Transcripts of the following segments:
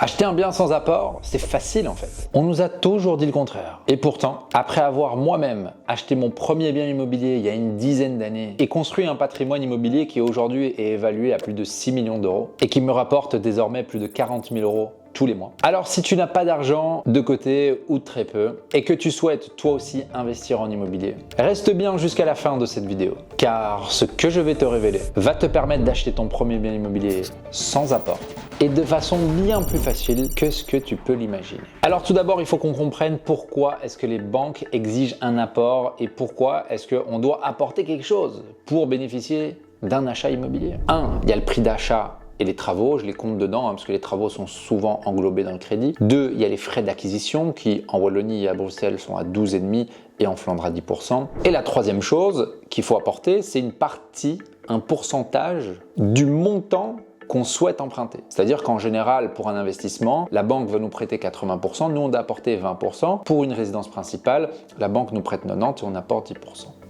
Acheter un bien sans apport, c'est facile en fait. On nous a toujours dit le contraire. Et pourtant, après avoir moi-même acheté mon premier bien immobilier il y a une dizaine d'années et construit un patrimoine immobilier qui aujourd'hui est évalué à plus de 6 millions d'euros et qui me rapporte désormais plus de 40 000 euros tous les mois. Alors si tu n'as pas d'argent de côté ou très peu et que tu souhaites toi aussi investir en immobilier, reste bien jusqu'à la fin de cette vidéo car ce que je vais te révéler va te permettre d'acheter ton premier bien immobilier sans apport et de façon bien plus facile que ce que tu peux l'imaginer. Alors tout d'abord, il faut qu'on comprenne pourquoi est-ce que les banques exigent un apport et pourquoi est-ce qu'on doit apporter quelque chose pour bénéficier d'un achat immobilier. Il y a le prix d'achat et les travaux, je les compte dedans parce que les travaux sont souvent englobés dans le crédit. 2, il y a les frais d'acquisition qui en Wallonie et à Bruxelles sont à 12,5% et en Flandre à 10%. Et la troisième chose qu'il faut apporter, c'est une partie, un pourcentage du montant qu'on souhaite emprunter. C'est-à-dire qu'en général, pour un investissement, la banque va nous prêter 80%, nous on doit apporter 20%. Pour une résidence principale, la banque nous prête 90% et on apporte 10%.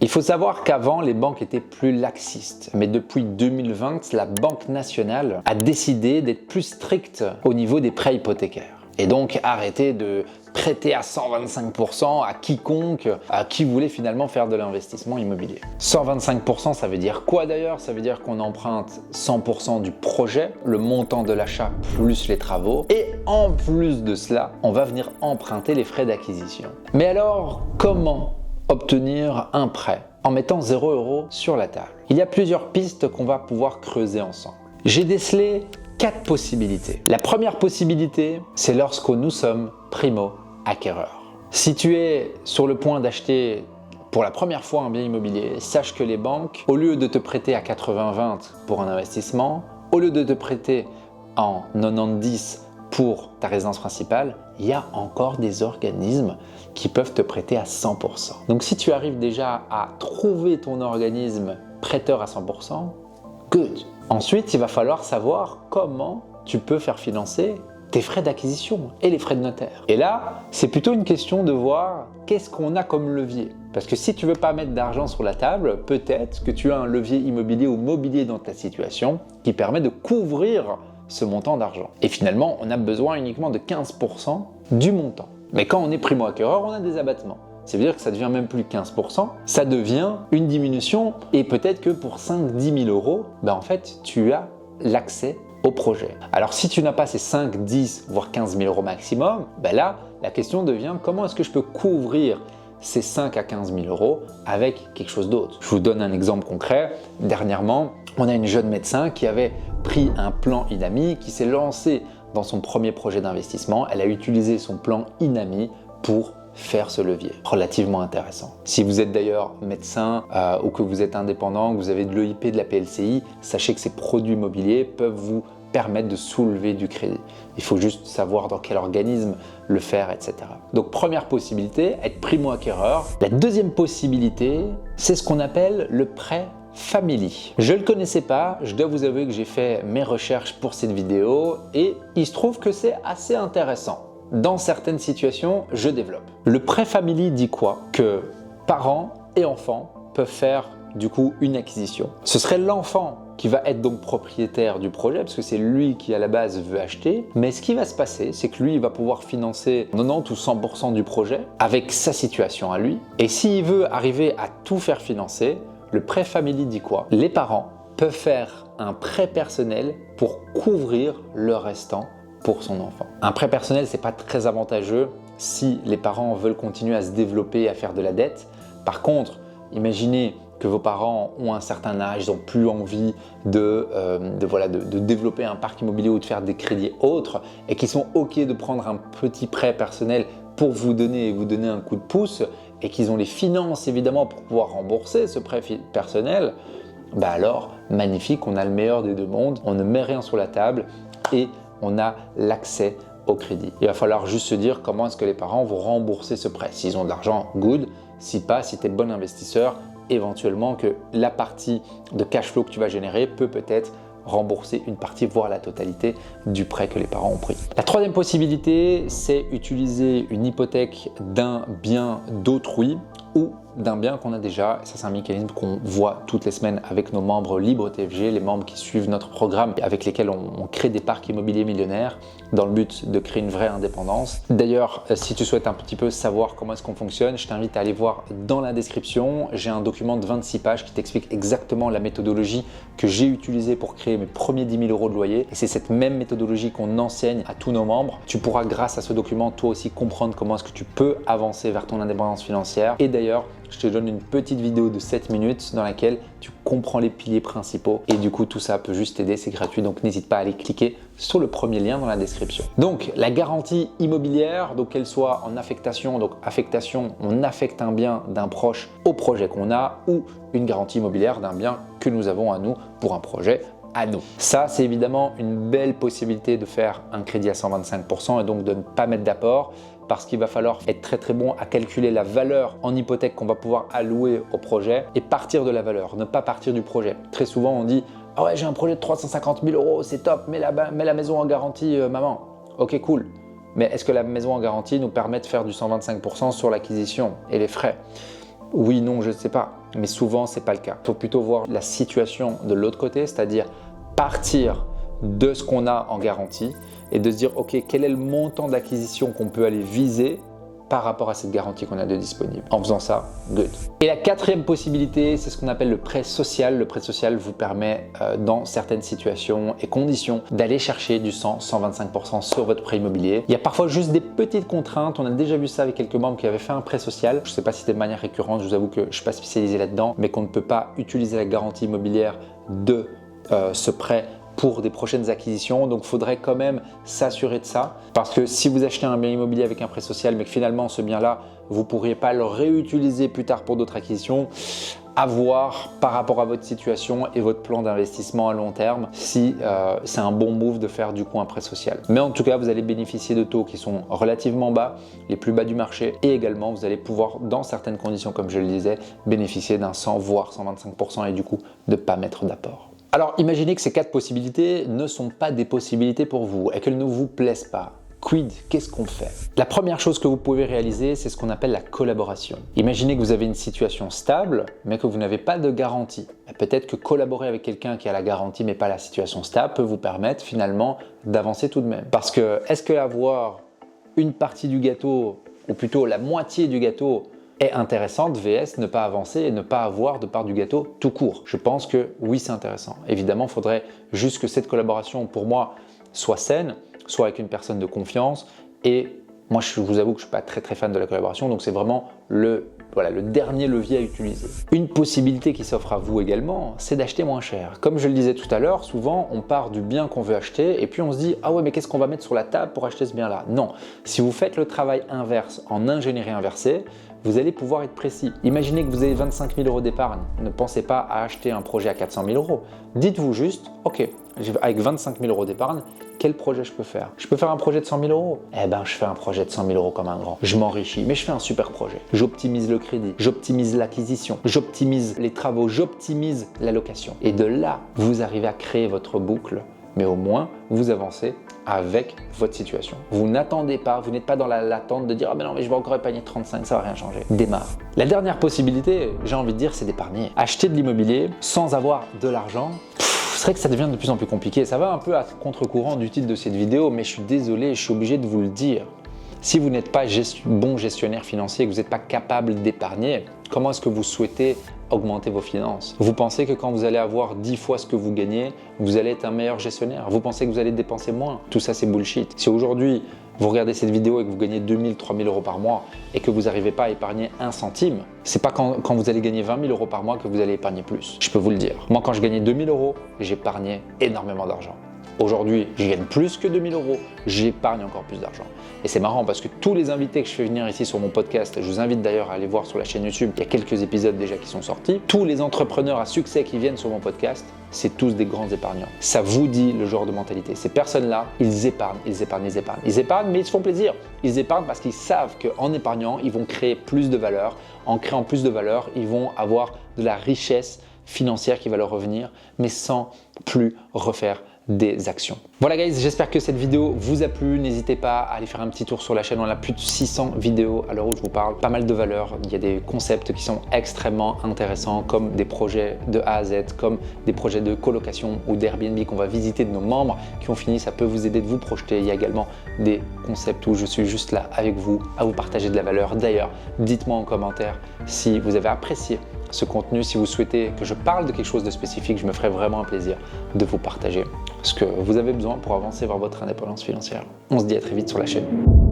Il faut savoir qu'avant, les banques étaient plus laxistes. Mais depuis 2020, la Banque nationale a décidé d'être plus stricte au niveau des prêts hypothécaires. Et donc arrêter de prêter à 125% à quiconque, à qui voulait finalement faire de l'investissement immobilier. 125%, ça veut dire quoi d'ailleurs? Ça veut dire qu'on emprunte 100% du projet, le montant de l'achat plus les travaux. Et en plus de cela, on va venir emprunter les frais d'acquisition. Mais alors, comment obtenir un prêt en mettant 0 € sur la table? Il y a plusieurs pistes qu'on va pouvoir creuser ensemble. J'ai décelé 4 possibilités. La première possibilité, c'est lorsque nous sommes primo-acquéreurs. Si tu es sur le point d'acheter pour la première fois un bien immobilier, sache que les banques, au lieu de te prêter à 80-20 pour un investissement, au lieu de te prêter en 90 pour ta résidence principale, il y a encore des organismes qui peuvent te prêter à 100%. Donc si tu arrives déjà à trouver ton organisme prêteur à 100%, good. Ensuite, il va falloir savoir comment tu peux faire financer tes frais d'acquisition et les frais de notaire. Et là, c'est plutôt une question de voir qu'est-ce qu'on a comme levier. Parce que si tu ne veux pas mettre d'argent sur la table, peut-être que tu as un levier immobilier ou mobilier dans ta situation qui permet de couvrir ce montant d'argent. Et finalement, on a besoin uniquement de 15% du montant. Mais quand on est primo-acquéreur, on a des abattements. Ça veut dire que ça devient même plus 15%, ça devient une diminution et peut-être que pour 5-10 000 euros, en fait, tu as l'accès au projet. Alors si tu n'as pas ces 5, 10, voire 15 000 euros maximum, là, la question devient comment est-ce que je peux couvrir ces 5 à 15 000 euros avec quelque chose d'autre. Je vous donne un exemple concret. Dernièrement, on a une jeune médecin qui avait pris un plan INAMI, qui s'est lancée dans son premier projet d'investissement. Elle a utilisé son plan INAMI pour faire ce levier. Relativement intéressant. Si vous êtes d'ailleurs médecin ou que vous êtes indépendant, que vous avez de l'EIP, de la PLCI, sachez que ces produits immobiliers peuvent vous permettre de soulever du crédit. Il faut juste savoir dans quel organisme le faire, etc. Donc première possibilité, être primo-acquéreur. La deuxième possibilité, c'est ce qu'on appelle le prêt Family. Je ne le connaissais pas, je dois vous avouer que j'ai fait mes recherches pour cette vidéo et il se trouve que c'est assez intéressant. Dans certaines situations, je développe. Le prêt Family dit quoi? Que parents et enfants peuvent faire du coup une acquisition. Ce serait l'enfant qui va être donc propriétaire du projet parce que c'est lui qui à la base veut acheter. Mais ce qui va se passer, c'est que lui il va pouvoir financer 90 ou 100% du projet avec sa situation à lui. Et s'il veut arriver à tout faire financer, le prêt Family dit quoi? Les parents peuvent faire un prêt personnel pour couvrir le restant pour son enfant. Un prêt personnel, c'est pas très avantageux si les parents veulent continuer à se développer et à faire de la dette. Par contre, imaginez que vos parents ont un certain âge, ils n'ont plus envie de développer un parc immobilier ou de faire des crédits autres et qui sont OK de prendre un petit prêt personnel pour vous donner un coup de pouce et qu'ils ont les finances évidemment pour pouvoir rembourser ce prêt personnel, alors magnifique, on a le meilleur des deux mondes, on ne met rien sur la table et on a l'accès au crédit. Il va falloir juste se dire comment est-ce que les parents vont rembourser ce prêt. S'ils ont de l'argent, good. Si pas, si tu es bon investisseur, éventuellement que la partie de cash flow que tu vas générer peut-être rembourser une partie, voire la totalité du prêt que les parents ont pris. La troisième possibilité, c'est utiliser une hypothèque d'un bien d'autrui ou d'un bien qu'on a déjà. Ça, c'est un mécanisme qu'on voit toutes les semaines avec nos membres libres TFG, les membres qui suivent notre programme et avec lesquels on crée des parcs immobiliers millionnaires dans le but de créer une vraie indépendance. D'ailleurs, si tu souhaites un petit peu savoir comment est-ce qu'on fonctionne, je t'invite à aller voir dans la description. J'ai un document de 26 pages qui t'explique exactement la méthodologie que j'ai utilisée pour créer mes premiers 10 000 euros de loyer. Et c'est cette même méthodologie qu'on enseigne à tous nos membres. Tu pourras, grâce à ce document, toi aussi comprendre comment est-ce que tu peux avancer vers ton indépendance financière. Et d'ailleurs, je te donne une petite vidéo de 7 minutes dans laquelle tu comprends les piliers principaux. Et du coup, tout ça peut juste t'aider, c'est gratuit. Donc, n'hésite pas à aller cliquer sur le premier lien dans la description. Donc, la garantie immobilière, donc qu'elle soit en affectation, donc affectation, on affecte un bien d'un proche au projet qu'on a, ou une garantie immobilière d'un bien que nous avons à nous pour un projet à nous. Ça, c'est évidemment une belle possibilité de faire un crédit à 125% et donc de ne pas mettre d'apport, parce qu'il va falloir être très bon à calculer la valeur en hypothèque qu'on va pouvoir allouer au projet et partir de la valeur, ne pas partir du projet. Très souvent, on dit « Ah ouais, j'ai un projet de 350 000 euros, c'est top, mets la maison en garantie, maman. » Ok, cool. Mais est-ce que la maison en garantie nous permet de faire du 125% sur l'acquisition et les frais? Oui, non, je ne sais pas. Mais souvent, ce n'est pas le cas. Il faut plutôt voir la situation de l'autre côté, c'est-à-dire partir de ce qu'on a en garantie et de se dire, OK, quel est le montant d'acquisition qu'on peut aller viser par rapport à cette garantie qu'on a de disponible. En faisant ça, good. Et la quatrième possibilité, c'est ce qu'on appelle le prêt social. Le prêt social vous permet, dans certaines situations et conditions, d'aller chercher du 100-125% sur votre prêt immobilier. Il y a parfois juste des petites contraintes. On a déjà vu ça avec quelques membres qui avaient fait un prêt social. Je ne sais pas si c'était de manière récurrente, je vous avoue que je ne suis pas spécialisé là-dedans, mais qu'on ne peut pas utiliser la garantie immobilière de ce prêt pour des prochaines acquisitions. Donc, il faudrait quand même s'assurer de ça. Parce que si vous achetez un bien immobilier avec un prêt social, mais que finalement, ce bien-là, vous ne pourriez pas le réutiliser plus tard pour d'autres acquisitions, à voir par rapport à votre situation et votre plan d'investissement à long terme, si c'est un bon move de faire du coup un prêt social. Mais en tout cas, vous allez bénéficier de taux qui sont relativement bas, les plus bas du marché. Et également, vous allez pouvoir, dans certaines conditions, comme je le disais, bénéficier d'un 100 voire 125% et du coup, de ne pas mettre d'apport. Alors, imaginez que ces 4 possibilités ne sont pas des possibilités pour vous et qu'elles ne vous plaisent pas. Quid, qu'est-ce qu'on fait? La première chose que vous pouvez réaliser, c'est ce qu'on appelle la collaboration. Imaginez que vous avez une situation stable, mais que vous n'avez pas de garantie. Peut-être que collaborer avec quelqu'un qui a la garantie, mais pas la situation stable, peut vous permettre finalement d'avancer tout de même. Parce que, est-ce que avoir une partie du gâteau, ou plutôt la moitié du gâteau, est intéressante vs ne pas avancer et ne pas avoir de part du gâteau tout court? Je pense que oui, c'est intéressant. Évidemment, il faudrait juste que cette collaboration, pour moi, soit saine, soit avec une personne de confiance. Et moi, je vous avoue que je ne suis pas très fan de la collaboration, donc c'est vraiment le dernier levier à utiliser. Une possibilité qui s'offre à vous également, c'est d'acheter moins cher. Comme je le disais tout à l'heure, souvent on part du bien qu'on veut acheter et puis on se dit « Ah ouais, mais qu'est-ce qu'on va mettre sur la table pour acheter ce bien-là » Non, si vous faites le travail inverse en ingénierie inversée, vous allez pouvoir être précis. Imaginez que vous avez 25 000 euros d'épargne. Ne pensez pas à acheter un projet à 400 000 euros. Dites-vous juste, ok, avec 25 000 euros d'épargne, quel projet je peux faire? Je peux faire un projet de 100 000 euros? Eh ben, je fais un projet de 100 000 euros comme un grand. Je m'enrichis, mais je fais un super projet. J'optimise le crédit, j'optimise l'acquisition, j'optimise les travaux, j'optimise la location. Et de là, vous arrivez à créer votre boucle, mais au moins, vous avancez avec votre situation. Vous n'attendez pas, vous n'êtes pas dans l'attente de dire « Ah ben non, mais je vais encore épargner 35, ça va rien changer. » Démarre. La dernière possibilité, j'ai envie de dire, c'est d'épargner. Acheter de l'immobilier sans avoir de l'argent, c'est vrai que ça devient de plus en plus compliqué. Ça va un peu à contre-courant du titre de cette vidéo, mais je suis désolé, je suis obligé de vous le dire. Si vous n'êtes pas bon gestionnaire financier, que vous n'êtes pas capable d'épargner, comment est-ce que vous souhaitez augmenter vos finances? Vous pensez que quand vous allez avoir 10 fois ce que vous gagnez, vous allez être un meilleur gestionnaire? Vous pensez que vous allez dépenser moins? Tout ça, c'est bullshit. Si aujourd'hui, vous regardez cette vidéo et que vous gagnez 2 000, 3 000 euros par mois et que vous n'arrivez pas à épargner un centime, c'est pas quand vous allez gagner 20 000 euros par mois que vous allez épargner plus. Je peux vous le dire. Moi, quand je gagnais 2 000 euros, j'épargnais énormément d'argent. Aujourd'hui, je gagne plus que 2 000 euros, j'épargne encore plus d'argent. Et c'est marrant parce que tous les invités que je fais venir ici sur mon podcast, je vous invite d'ailleurs à aller voir sur la chaîne YouTube, il y a quelques épisodes déjà qui sont sortis. Tous les entrepreneurs à succès qui viennent sur mon podcast, c'est tous des grands épargnants. Ça vous dit le genre de mentalité. Ces personnes-là, ils épargnent, ils épargnent, ils épargnent. Ils épargnent, mais ils se font plaisir. Ils épargnent parce qu'ils savent qu'en épargnant, ils vont créer plus de valeur. En créant plus de valeur, ils vont avoir de la richesse financière qui va leur revenir, mais sans plus refaire des actions. Voilà guys, j'espère que cette vidéo vous a plu. N'hésitez pas à aller faire un petit tour sur la chaîne. On a plus de 600 vidéos à l'heure où je vous parle. Pas mal de valeurs. Il y a des concepts qui sont extrêmement intéressants, comme des projets de A à Z, comme des projets de colocation ou d'Airbnb qu'on va visiter de nos membres qui ont fini. Ça peut vous aider de vous projeter. Il y a également des concepts où je suis juste là avec vous, à vous partager de la valeur. D'ailleurs, dites-moi en commentaire si vous avez apprécié ce contenu. Si vous souhaitez que je parle de quelque chose de spécifique, je me ferai vraiment un plaisir de vous partager ce que vous avez besoin pour avancer vers votre indépendance financière. On se dit à très vite sur la chaîne.